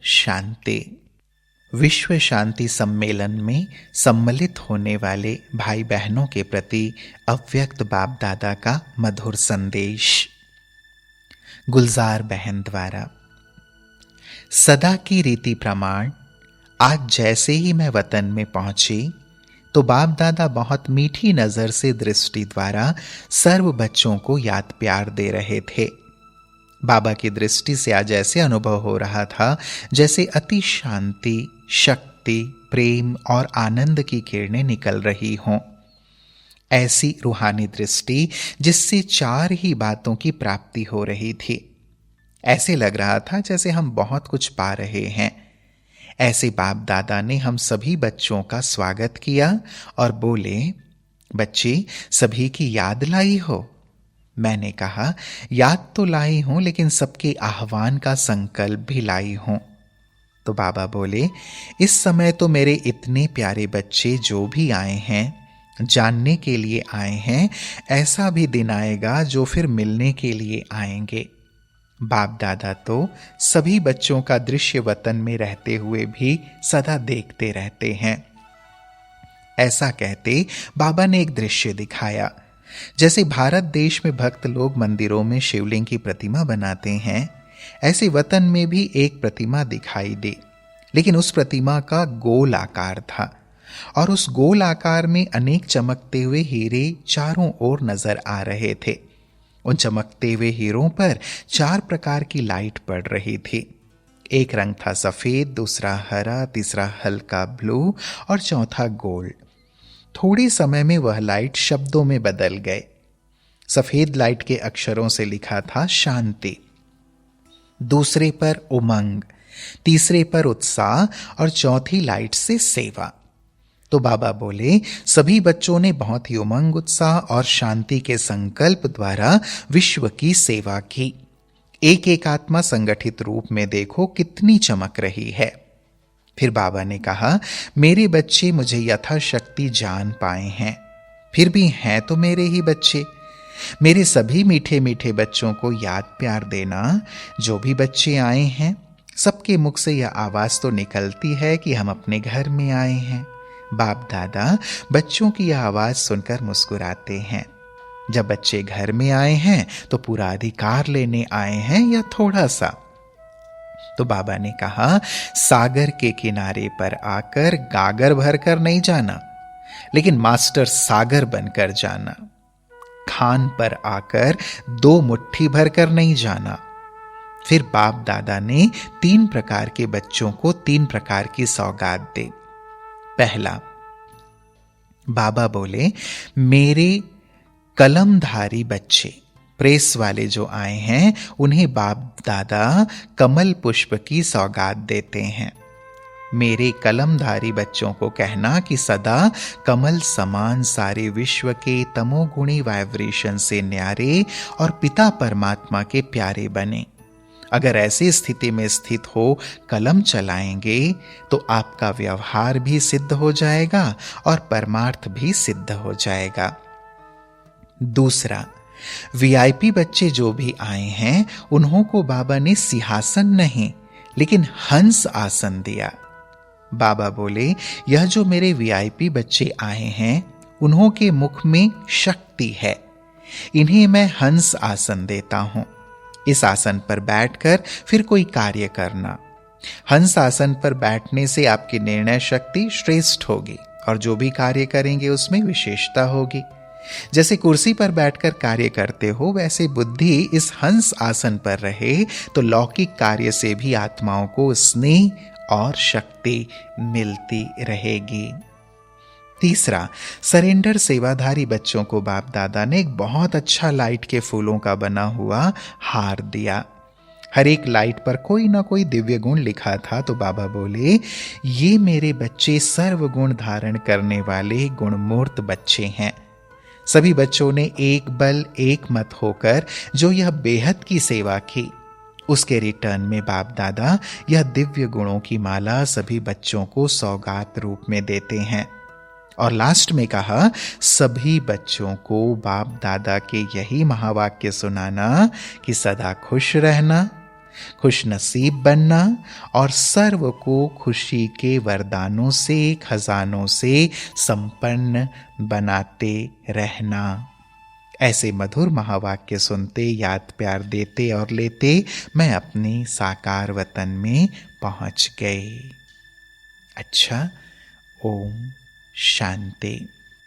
शांति। विश्व शांति सम्मेलन में सम्मिलित होने वाले भाई बहनों के प्रति अव्यक्त बाप दादा का मधुर संदेश। गुलजार बहन द्वारा। सदा की रीति प्रमाण, आज जैसे ही मैं वतन में पहुंची तो बाप दादा बहुत मीठी नजर से दृष्टि द्वारा सर्व बच्चों को याद प्यार दे रहे थे। बाबा की दृष्टि से आज ऐसे अनुभव हो रहा था जैसे अति शांति, शक्ति, प्रेम और आनंद की किरणें निकल रही हों। ऐसी रूहानी दृष्टि जिससे चार ही बातों की प्राप्ति हो रही थी। ऐसे लग रहा था जैसे हम बहुत कुछ पा रहे हैं। ऐसे बाप दादा ने हम सभी बच्चों का स्वागत किया और बोले, बच्चे सभी की याद लाई हो? मैंने कहा, याद तो लाई हूं, लेकिन सबके आह्वान का संकल्प भी लाई हूं। तो बाबा बोले, इस समय तो मेरे इतने प्यारे बच्चे जो भी आए हैं, जानने के लिए आए हैं, ऐसा भी दिन आएगा जो फिर मिलने के लिए आएंगे। बाप दादा तो सभी बच्चों का दृश्य वतन में रहते हुए भी सदा देखते रहते हैं। ऐसा कहते बाबा ने एक दृश्य दिखाया। जैसे भारत देश में भक्त लोग मंदिरों में शिवलिंग की प्रतिमा बनाते हैं, ऐसे वतन में भी एक प्रतिमा दिखाई दी, लेकिन उस प्रतिमा का गोल आकार था और उस गोल आकार में अनेक चमकते हुए हीरे चारों ओर नजर आ रहे थे। उन चमकते हुए हीरों पर 4 प्रकार की लाइट पड़ रही थी। एक रंग था सफेद, दूसरा हरा, तीसरा हल्का ब्लू और चौथा गोल्ड। थोड़े समय में वह लाइट शब्दों में बदल गए। सफेद लाइट के अक्षरों से लिखा था शांति, दूसरे पर उमंग, तीसरे पर उत्साह और चौथी लाइट से सेवा। तो बाबा बोले, सभी बच्चों ने बहुत ही उमंग, उत्साह और शांति के संकल्प द्वारा विश्व की सेवा की। एक एक आत्मा संगठित रूप में देखो कितनी चमक रही है। फिर बाबा ने कहा, मेरे बच्चे मुझे यथाशक्ति जान पाए हैं, फिर भी हैं तो मेरे ही बच्चे। मेरे सभी मीठे मीठे बच्चों को याद प्यार देना। जो भी बच्चे आए हैं, सबके मुख से यह आवाज तो निकलती है कि हम अपने घर में आए हैं। बाप दादा बच्चों की यह आवाज सुनकर मुस्कुराते हैं। जब बच्चे घर में आए हैं तो पूरा अधिकार लेने आए हैं या थोड़ा सा? तो बाबा ने कहा, सागर के किनारे पर आकर गागर भरकर नहीं जाना, लेकिन मास्टर सागर बनकर जाना। खान पर आकर 2 मुट्ठी भरकर नहीं जाना। फिर बाप दादा ने 3 प्रकार के बच्चों को 3 प्रकार की सौगात दी। पहला, बाबा बोले, मेरे कलमधारी बच्चे, प्रेस वाले जो आए हैं, उन्हें बाप दादा कमल पुष्प की सौगात देते हैं। मेरे कलमधारी बच्चों को कहना कि सदा कमल समान सारे विश्व के तमोगुणी वाइब्रेशन से न्यारे और पिता परमात्मा के प्यारे बने। अगर ऐसी स्थिति में स्थित हो कलम चलाएंगे तो आपका व्यवहार भी सिद्ध हो जाएगा और परमार्थ भी सिद्ध हो जाएगा। दूसरा, वीआईपी बच्चे जो भी आए हैं, उन्हों को बाबा ने सिंहासन नहीं लेकिन हंस आसन दिया। बाबा बोले, यह जो मेरे वीआईपी बच्चे आए हैं, उन्हों के मुख में शक्ति है, इन्हें मैं हंस आसन देता हूं। इस आसन पर बैठकर फिर कोई कार्य करना। हंस आसन पर बैठने से आपकी निर्णय शक्ति श्रेष्ठ होगी और जो भी कार्य करेंगे उसमें विशेषता होगी। जैसे कुर्सी पर बैठकर कार्य करते हो, वैसे बुद्धि इस हंस आसन पर रहे तो लौकिक कार्य से भी आत्माओं को स्नेह और शक्ति मिलती रहेगी। तीसरा, सरेंडर सेवाधारी बच्चों को बाप दादा ने एक बहुत अच्छा लाइट के फूलों का बना हुआ हार दिया। हर एक लाइट पर कोई ना कोई दिव्य गुण लिखा था। तो बाबा बोले, ये मेरे बच्चे सर्व गुण धारण करने वाले गुणमूर्त बच्चे हैं। सभी बच्चों ने एक बल एक मत होकर जो यह बेहद की सेवा की, उसके रिटर्न में बाप दादा यह दिव्य गुणों की माला सभी बच्चों को सौगात रूप में देते हैं। और लास्ट में कहा, सभी बच्चों को बाप दादा के यही महावाक्य सुनाना कि सदा खुश रहना, खुश नसीब बनना और सर्व को खुशी के वरदानों से, खजानों से संपन्न बनाते रहना। ऐसे मधुर महावाक्य सुनते, याद प्यार देते और लेते मैं अपने साकार वतन में पहुंच गई। अच्छा, ओम शांति।